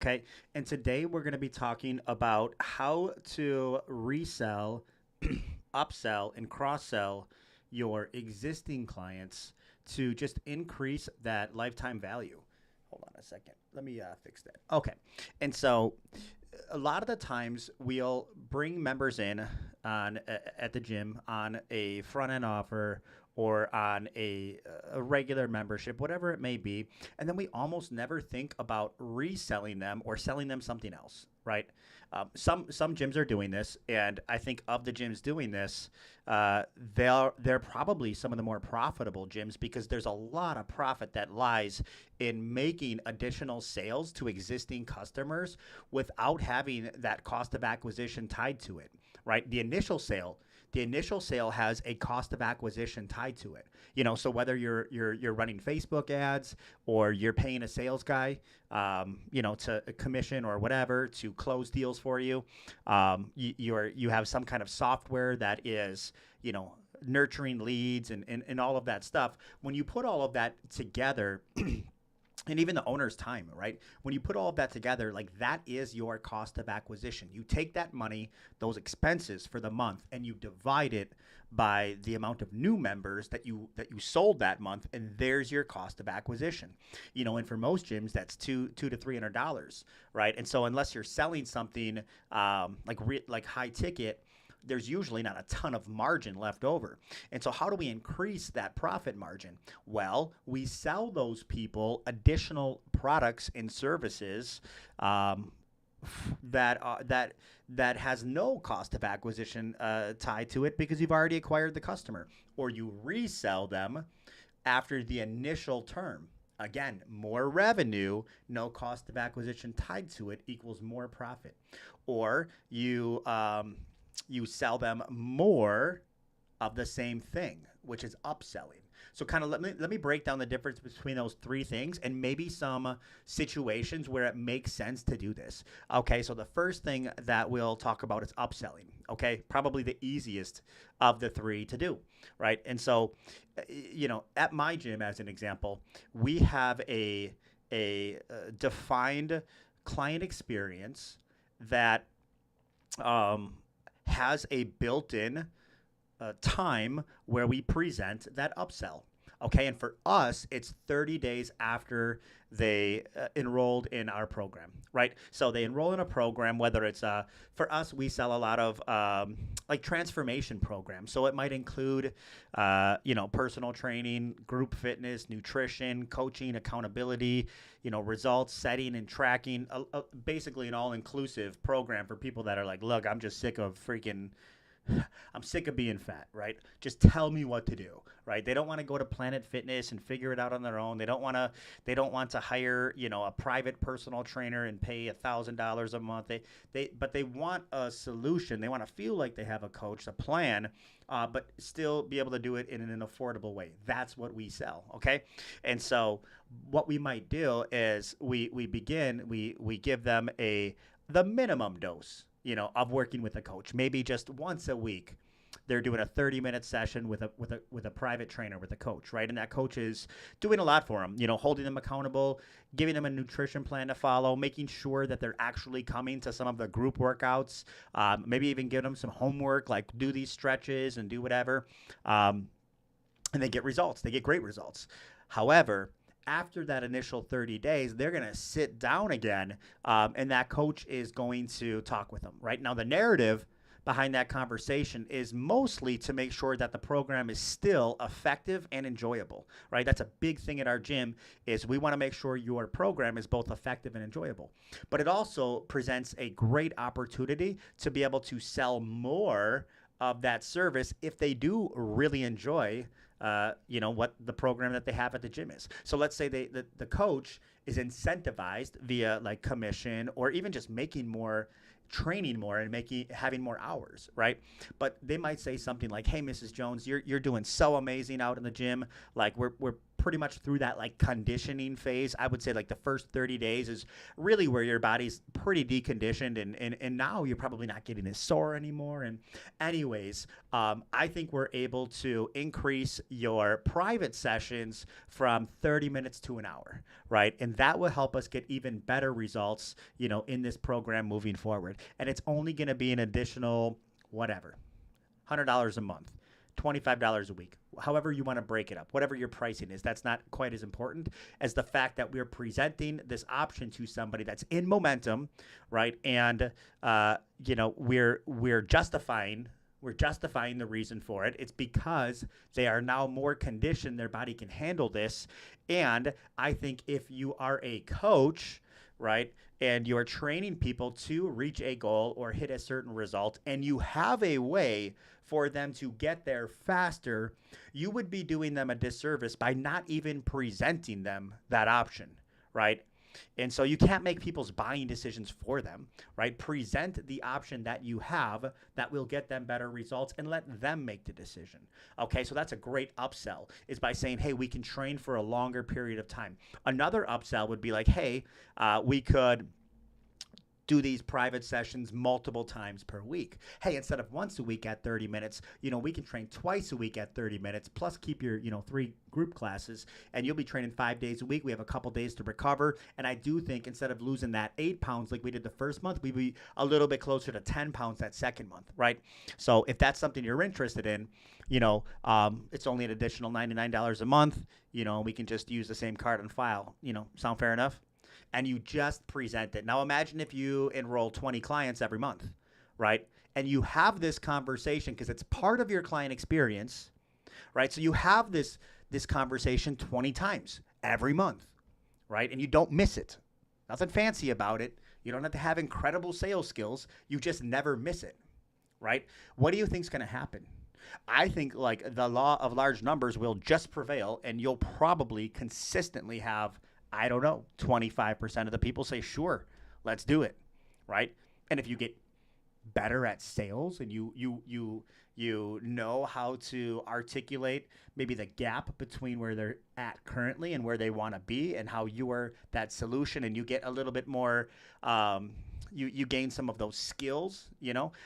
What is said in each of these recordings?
Okay. And today we're going to be talking about how to resell, upsell, and cross sell your existing clients to just increase that lifetime value. Hold on a second. Let me fix that. Okay. And so a lot of the times we'll bring members in on at the gym on a front end offer or on a regular membership, whatever it may be, and then we almost never think about reselling them or selling them something else, right? Some gyms are doing this, and I think of the gyms doing this, they're probably some of the more profitable gyms because there's a lot of profit that lies in making additional sales to existing customers without having that cost of acquisition tied to it, right? The initial sale has a cost of acquisition tied to it. So whether you're running Facebook ads or you're paying a sales guy, to a commission or whatever to close deals for you, you have some kind of software that is, nurturing leads and all of that stuff. When you put all of that together, and even the owner's time, right? When you put all of that together, like that is your cost of acquisition. You take that money, those expenses for the month, and you divide it by the amount of new members that you sold that month, and there's your cost of acquisition. And for most gyms, that's two to $300, right? And so unless you're selling something like high ticket, there's usually not a ton of margin left over. And so, how do we increase that profit margin? Well, we sell those people additional products and services that has no cost of acquisition tied to it because you've already acquired the customer, or you resell them after the initial term. Again, more revenue, no cost of acquisition tied to it equals more profit. Or you sell them more of the same thing, which is upselling. So kind of let me break down the difference between those three things and maybe some situations where it makes sense to do this. Okay, so the first thing that we'll talk about is upselling. Okay, probably the easiest of the three to do, right? And so, at my gym, as an example, we have a defined client experience that um, has a built-in time where we present that upsell. Okay, and for us, it's 30 days after they enrolled in our program, right? So they enroll in a program, whether it's for us, we sell a lot of like transformation programs. So it might include, personal training, group fitness, nutrition, coaching, accountability, results setting and tracking. Basically, an all-inclusive program for people that are like, look, I'm sick of being fat, right? Just tell me what to do, right? They don't want to go to Planet Fitness and figure it out on their own. They don't want to hire, a private personal trainer and pay $1,000 a month. But they want a solution. They want to feel like they have a coach, a plan, but still be able to do it in an affordable way. That's what we sell, okay? And so what we might do is we give them the minimum dose, of working with a coach. Maybe just once a week, they're doing a 30-minute session with a private trainer, with a coach, right? And that coach is doing a lot for them, holding them accountable, giving them a nutrition plan to follow, making sure that they're actually coming to some of the group workouts, maybe even giving them some homework, like do these stretches and do whatever. And they get results. They get great results. However, after that initial 30 days, they're going to sit down again, and that coach is going to talk with them. Right now, the narrative behind that conversation is mostly to make sure that the program is still effective and enjoyable. Right, that's a big thing at our gym. Is we want to make sure your program is both effective and enjoyable. But it also presents a great opportunity to be able to sell more of that service if they do really enjoy what the program that they have at the gym is. So let's say the coach is incentivized via like commission or even just making more training more and having more hours, right? But they might say something like, "Hey, Mrs. Jones, you're doing so amazing out in the gym. Like we're pretty much through that like conditioning phase. I would say like the first 30 days is really where your body's pretty deconditioned, and now you're probably not getting as sore anymore. And anyways, I think we're able to increase your private sessions from 30 minutes to an hour, right? And that will help us get even better results, in this program moving forward. And it's only going to be an additional, whatever, $100 a month, $25 a week, however you want to break it up, whatever your pricing is. That's not quite as important as the fact that we're presenting this option to somebody that's in momentum, right? And we're justifying the reason for it. It's because they are now more conditioned, their body can handle this. And I think if you are a coach, right, and you're training people to reach a goal or hit a certain result, and you have a way for them to get there faster, you would be doing them a disservice by not even presenting them that option, right? And so you can't make people's buying decisions for them, right? Present the option that you have that will get them better results and let them make the decision. Okay, so that's a great upsell, is by saying, hey, we can train for a longer period of time. Another upsell would be like, hey, we could do these private sessions multiple times per week. Hey, instead of once a week at 30 minutes, we can train twice a week at 30 minutes, plus keep your, 3 group classes, and you'll be training 5 days a week. We have a couple days to recover. And I do think instead of losing that 8 pounds like we did the first month, we'd be a little bit closer to 10 pounds that second month, right? So if that's something you're interested in, it's only an additional $99 a month, we can just use the same card on file. Sound fair enough? And you just present it. Now imagine if you enroll 20 clients every month, right? And you have this conversation because it's part of your client experience, right? So you have this conversation 20 times every month, right? And you don't miss it. Nothing fancy about it. You don't have to have incredible sales skills. You just never miss it, right? What do you think is going to happen? I think like the law of large numbers will just prevail, and you'll probably consistently have, 25% of the people say, sure, let's do it, right? And if you get better at sales and you know how to articulate maybe the gap between where they're at currently and where they want to be, and how you are that solution, and you get a little bit more, you gain some of those skills,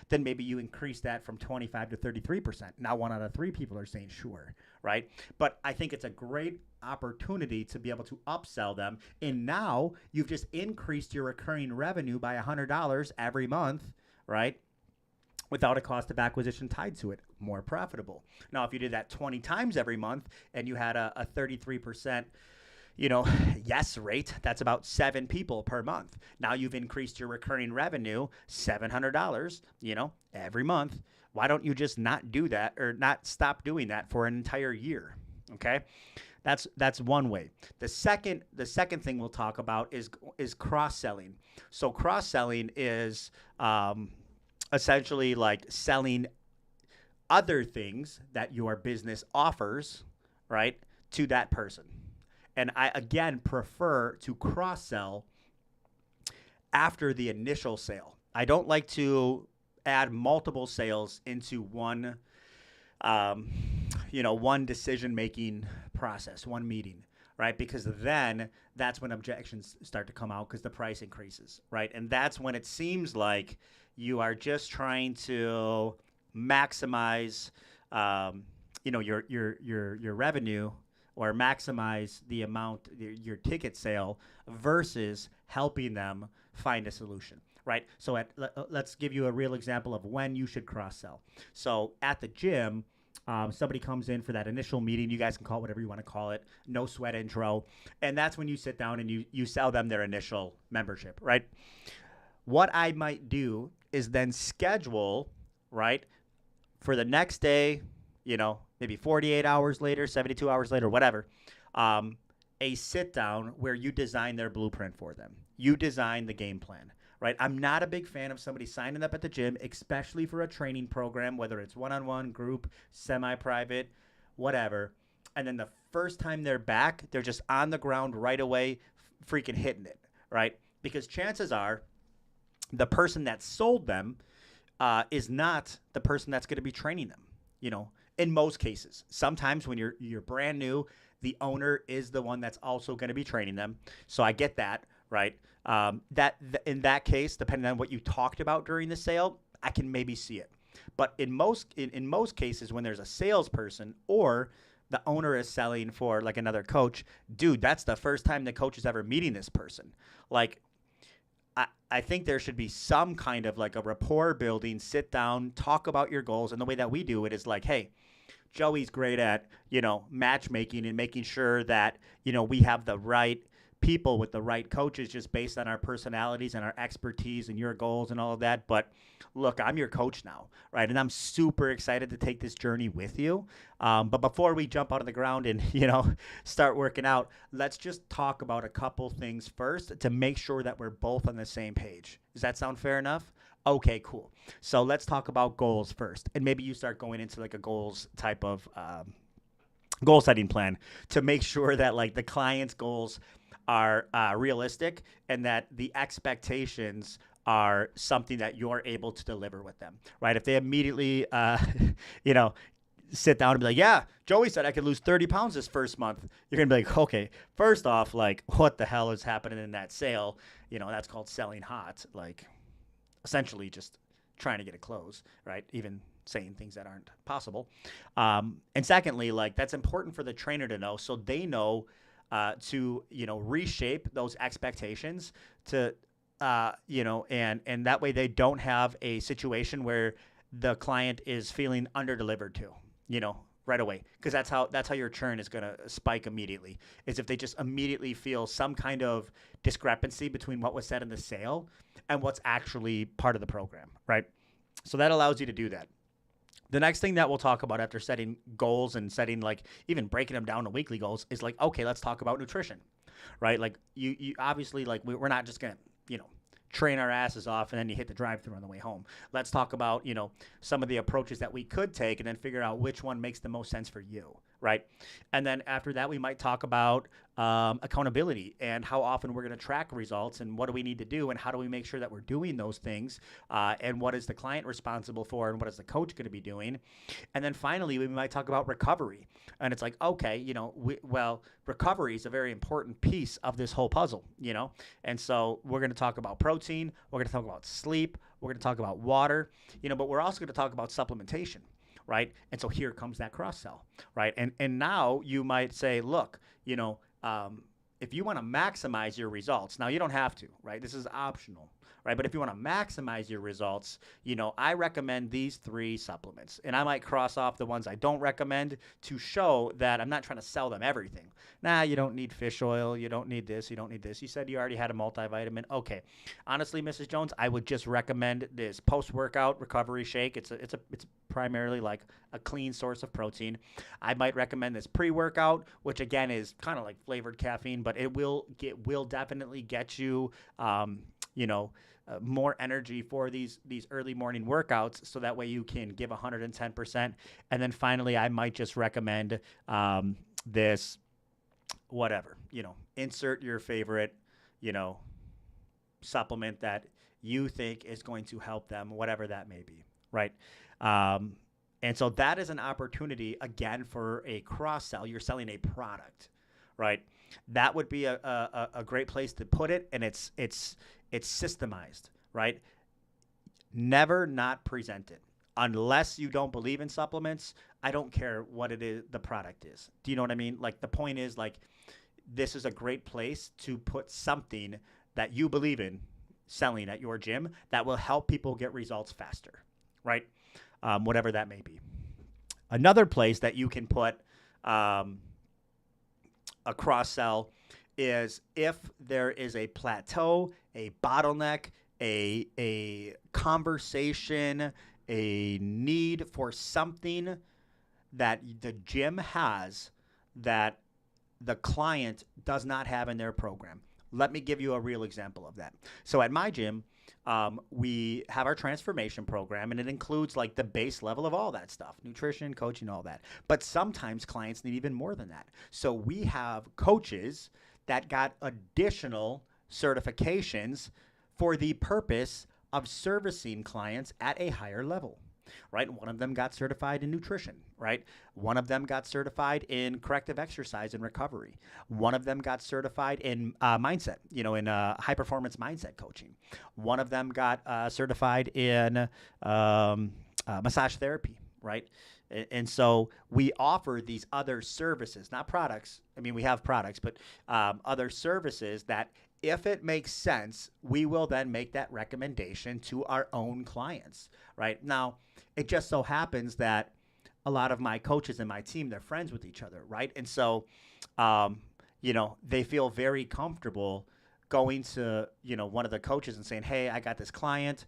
then maybe you increase that from 25 to 33%. Now 1 out of 3 people are saying sure, right? But I think it's a great opportunity to be able to upsell them. And now you've just increased your recurring revenue by $100 every month, right? Without a cost of acquisition tied to it. More profitable. Now, if you did that 20 times every month and you had a 33%, yes rate, that's about 7 people per month. Now you've increased your recurring revenue $700, every month. Why don't you just not do that, or not stop doing that for an entire year? Okay? That's one way. The second thing we'll talk about is cross-selling. So cross-selling is essentially like selling other things that your business offers, right, to that person. And I, again, prefer to cross-sell after the initial sale. I don't like to add multiple sales into one decision-making process, one meeting, right? Because then that's when objections start to come out because the price increases, right? And that's when it seems like you are just trying to maximize, your revenue, or maximize the amount, your ticket sale, versus helping them find a solution, right? So let's give you a real example of when you should cross-sell. So at the gym, somebody comes in for that initial meeting. You guys can call it whatever you want to call it. No sweat intro. And that's when you sit down and you sell them their initial membership, right? What I might do is then schedule, right, for the next day, maybe 48 hours later, 72 hours later, whatever, a sit down where you design their blueprint for them. You design the game plan, right? I'm not a big fan of somebody signing up at the gym, especially for a training program, whether it's one-on-one, group, semi-private, whatever. And then the first time they're back, they're just on the ground right away, freaking hitting it, right? Because chances are the person that sold them is not the person that's going to be training them. You know, in most cases, sometimes when you're brand new, the owner is the one that's also going to be training them. So I get that, right? In that case, depending on what you talked about during the sale, I can maybe see it. But in most cases, when there's a salesperson or the owner is selling for like another coach, dude, that's the first time the coach is ever meeting this person. Like, I think there should be some kind of like a rapport building, sit down, talk about your goals. And the way that we do it is like, hey, Joey's great at, matchmaking and making sure that, we have the right people with the right coaches just based on our personalities and our expertise and your goals and all of that. But look, I'm your coach now, right? And I'm super excited to take this journey with you. But before we jump out of the ground and, start working out, let's just talk about a couple things first to make sure that we're both on the same page. Does that sound fair enough? Okay, cool. So let's talk about goals first. And maybe you start going into like a goals type of goal setting plan to make sure that like the client's goals are realistic and that the expectations are something that you're able to deliver with them, right? If they immediately, sit down and be like, yeah, Joey said I could lose 30 pounds this first month. You're going to be like, okay, first off, like what the hell is happening in that sale? That's called selling hot. Like essentially just trying to get a close, right? Even saying things that aren't possible. And secondly, like that's important for the trainer to know so they know to reshape those expectations to and that way they don't have a situation where the client is feeling underdelivered to right away, because that's how your churn is going to spike immediately, is if they just immediately feel some kind of discrepancy between what was said in the sale and what's actually part of the program, right? So that allows you to do that. The next thing that we'll talk about after setting goals and setting like even breaking them down to weekly goals is like, okay, let's talk about nutrition, right? Like you obviously like we're not just going to, train our asses off and then you hit the drive-thru on the way home. Let's talk about, some of the approaches that we could take and then figure out which one makes the most sense for you, right? And then after that, we might talk about accountability and how often we're going to track results and what do we need to do and how do we make sure that we're doing those things and what is the client responsible for and what is the coach going to be doing. And then finally, we might talk about recovery. And it's like, okay, recovery is a very important piece of this whole puzzle, And so we're going to talk about protein. We're going to talk about sleep. We're going to talk about water, but we're also going to talk about supplementation. Right. And so here comes that cross sell. Right. And now you might say, look, if you want to maximize your results, now you don't have to. Right. This is optional. Right. But if you want to maximize your results, I recommend these 3 supplements, and I might cross off the ones I don't recommend to show that I'm not trying to sell them everything. Nah, you don't need fish oil. You don't need this. You don't need this. You said you already had a multivitamin. Okay. Honestly, Mrs. Jones, I would just recommend this post-workout recovery shake. It's primarily like a clean source of protein. I might recommend this pre-workout, which again is kind of like flavored caffeine, but it will definitely get you, more energy for these early morning workouts, so that way you can give 110%. And then finally, I might just recommend this, whatever, insert your favorite, supplement that you think is going to help them, whatever that may be, right? And so that is an opportunity, again, for a cross-sell. You're selling a product, right? That would be a great place to put it, and it's systemized, right? Never not present it. Unless you don't believe in supplements, I don't care what it is, the product is. Do you know what I mean? Like the point is like, this is a great place to put something that you believe in selling at your gym that will help people get results faster, right? Whatever that may be. Another place that you can put a cross-sell is if there is a plateau, a bottleneck, a conversation, a need for something that the gym has that the client does not have in their program. Let me give you a real example of that. So at my gym, we have our transformation program, and it includes like the base level of all that stuff, nutrition, coaching, all that. But sometimes clients need even more than that. So we have coaches that got additional certifications for the purpose of servicing clients at a higher level, right? One of them got certified in nutrition, right? One of them got certified in corrective exercise and recovery. One of them got certified in mindset, in high performance mindset coaching. One of them got certified in massage therapy, right? And so we offer these other services, not products. I mean, we have products, but other services that if it makes sense, we will then make that recommendation to our own clients, right? Now, it just so happens that a lot of my coaches and my team, they're friends with each other, right? And so, they feel very comfortable going to, one of the coaches and saying, hey, I got this client.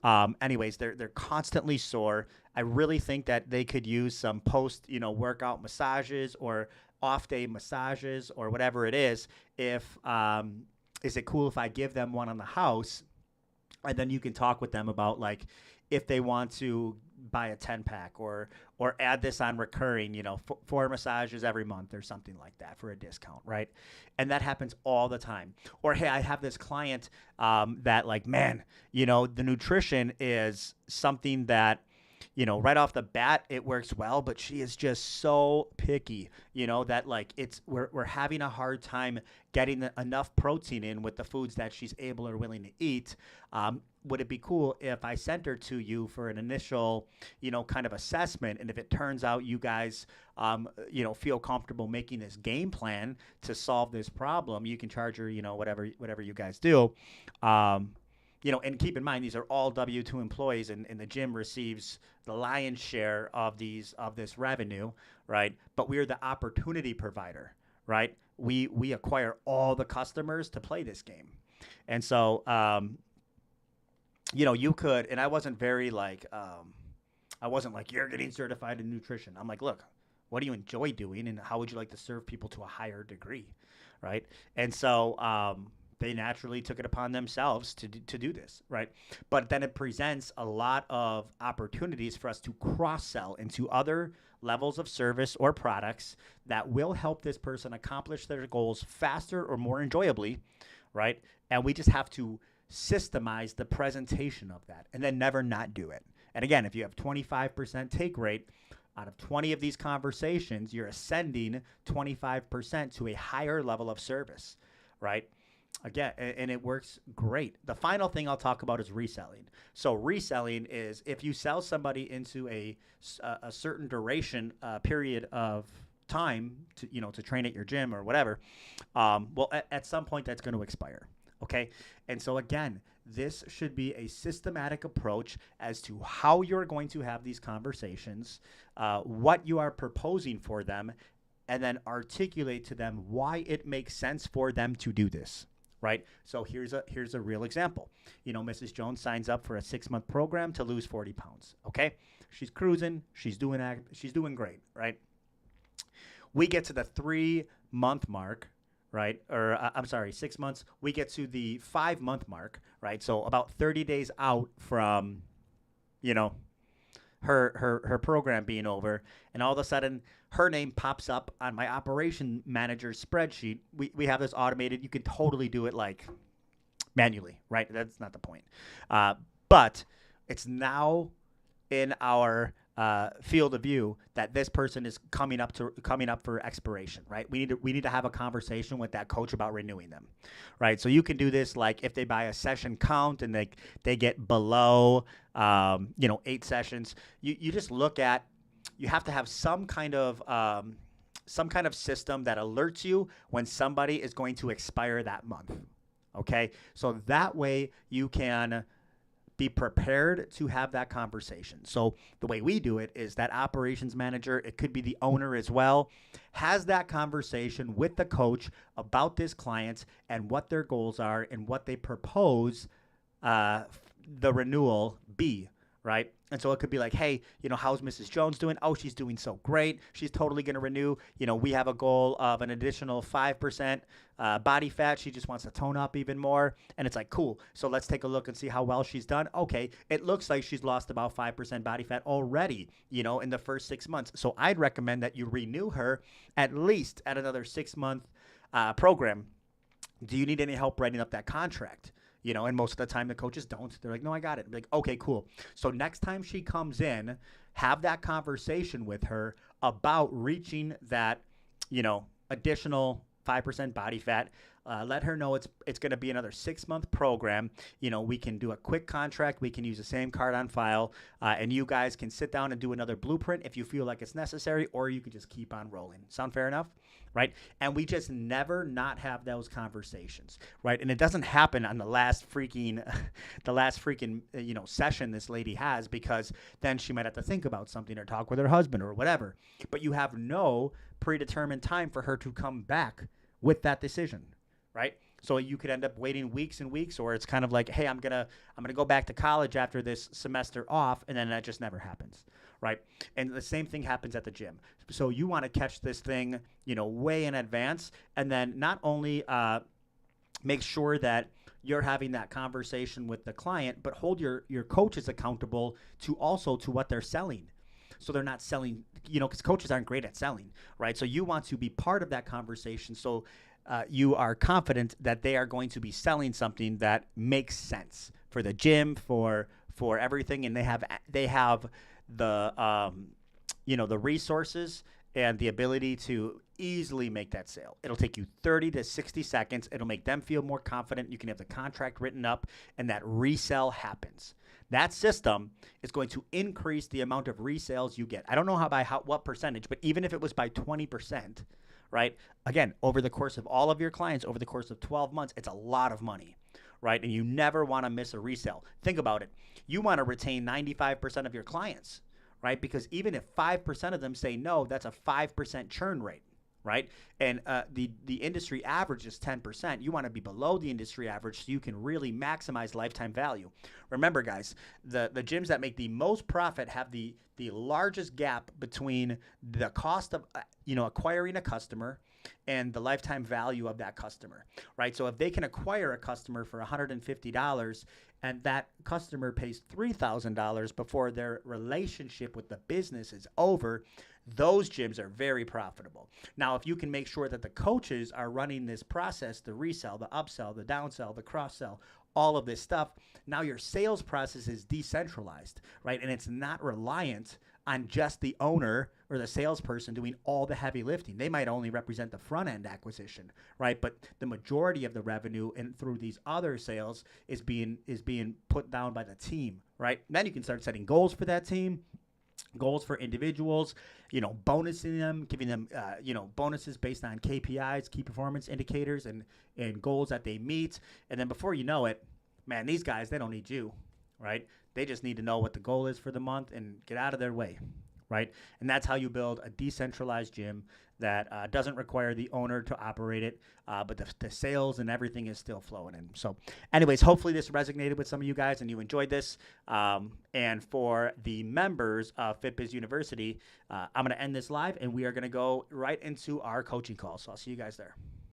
Anyways, they're constantly sore. I really think that they could use some post, workout massages or off day massages or whatever it is. Is it cool if I give them one on the house? And then you can talk with them about like if they want to buy a 10-pack or add this on recurring, 4 massages every month or something like that for a discount, right? And that happens all the time. Or, hey, I have this client that like, man, the nutrition is something that, right off the bat, it works well, but she is just so picky, that like we're having a hard time getting enough protein in with the foods that she's able or willing to eat. Would it be cool if I sent her to you for an initial, kind of assessment? And if it turns out you guys, feel comfortable making this game plan to solve this problem, you can charge her, whatever you guys do. And keep in mind, these are all W-2 employees, and the gym receives the lion's share of this revenue, right? But we're the opportunity provider, right? We acquire all the customers to play this game. And so, you could, and I wasn't very like, you're getting certified in nutrition. I'm like, look, what do you enjoy doing, and how would you like to serve people to a higher degree, right? And so, they naturally took it upon themselves to do this, right? But then it presents a lot of opportunities for us to cross-sell into other levels of service or products that will help this person accomplish their goals faster or more enjoyably, right? And we just have to systemize the presentation of that and then never not do it. And again, if you have 25% take rate, out of 20 of these conversations, you're ascending 25% to a higher level of service, right? Again, and it works great. The final thing I'll talk about is reselling. So reselling is if you sell somebody into a certain duration period of time to train at your gym or whatever, at some point that's going to expire. Okay. And so again, this should be a systematic approach as to how you're going to have these conversations, what you are proposing for them, and then articulate to them why it makes sense for them to do this. Right. So here's a real example. Mrs. Jones signs up for a 6-month program to lose 40 pounds. Okay. She's cruising. She's doing great. Right. We get to the 3-month mark. Right. Or 6 months. We get to the 5-month mark. Right. So about 30 days out from, her program being over, and all of a sudden her name pops up on my operation manager's spreadsheet. We have this automated. You can totally do it like manually, right? That's not the point. But it's now in our field of view that this person is coming up for expiration, right? We need to have a conversation with that coach about renewing them, right? So you can do this like if they buy a session count and they get below 8 sessions. You just look at. You have to have some kind of system that alerts you when somebody is going to expire that month. Okay, so that way you can be prepared to have that conversation. So the way we do it is that operations manager, it could be the owner as well, has that conversation with the coach about this client and what their goals are and what they propose the renewal be, right? And so it could be like, hey, how's Mrs. Jones doing? Oh, she's doing so great. She's totally going to renew. We have a goal of an additional 5% body fat. She just wants to tone up even more. And it's like, cool. So let's take a look and see how well she's done. Okay, it looks like she's lost about 5% body fat already, in the first 6 months. So I'd recommend that you renew her at least at another 6-month program. Do you need any help writing up that contract? And most of the time the coaches don't. They're like, no, I got it. I'm like, okay, cool. So next time she comes in, have that conversation with her about reaching that, additional 5% body fat. Let her know it's going to be another 6-month program. We can do a quick contract. We can use the same card on file, and you guys can sit down and do another blueprint if you feel like it's necessary, or you can just keep on rolling. Sound fair enough? Right? And we just never not have those conversations, right? And it doesn't happen on the last freaking, session this lady has, because then she might have to think about something or talk with her husband or whatever. But you have no predetermined time for her to come back with that decision, right? So you could end up waiting weeks and weeks, or it's kind of like, hey, I'm gonna go back to college after this semester off, and then that just never happens, right? And the same thing happens at the gym. So you want to catch this thing, way in advance, and then not only make sure that you're having that conversation with the client, but hold your coaches accountable to what they're selling. So they're not selling, because coaches aren't great at selling, right? So you want to be part of that conversation, so you are confident that they are going to be selling something that makes sense for the gym, for everything, and they have the the resources and the ability to easily make that sale. It'll take you 30 to 60 seconds. It'll make them feel more confident. You can have the contract written up, and that resell happens. That system is going to increase the amount of resales you get. I don't know what percentage, but even if it was by 20%, right? Again, over the course of all of your clients, over the course of 12 months, it's a lot of money, right? And you never want to miss a resale. Think about it. You want to retain 95% of your clients, right? Because even if 5% of them say no, that's a 5% churn rate, right? And the industry average is 10%. You want to be below the industry average so you can really maximize lifetime value. Remember, guys, the gyms that make the most profit have the largest gap between the cost of acquiring a customer and the lifetime value of that customer, right? So if they can acquire a customer for $150 and that customer pays $3,000 before their relationship with the business is over, those gyms are very profitable. Now, if you can make sure that the coaches are running this process, the resell, the upsell, the downsell, the cross-sell, all of this stuff, now your sales process is decentralized, right? And it's not reliant on just the owner or the salesperson doing all the heavy lifting. They might only represent the front end acquisition, right? But the majority of the revenue and through these other sales is being put down by the team, right? And then you can start setting goals for that team, goals for individuals, bonusing them, giving them, bonuses based on KPIs, key performance indicators, and goals that they meet. And then before you know it, man, these guys, they don't need you, right? They just need to know what the goal is for the month and get out of their way, right? And that's how you build a decentralized gym that doesn't require the owner to operate it, but the sales and everything is still flowing in. So anyways, hopefully this resonated with some of you guys and you enjoyed this. And for the members of FitBiz University, I'm going to end this live and we are going to go right into our coaching call. So I'll see you guys there.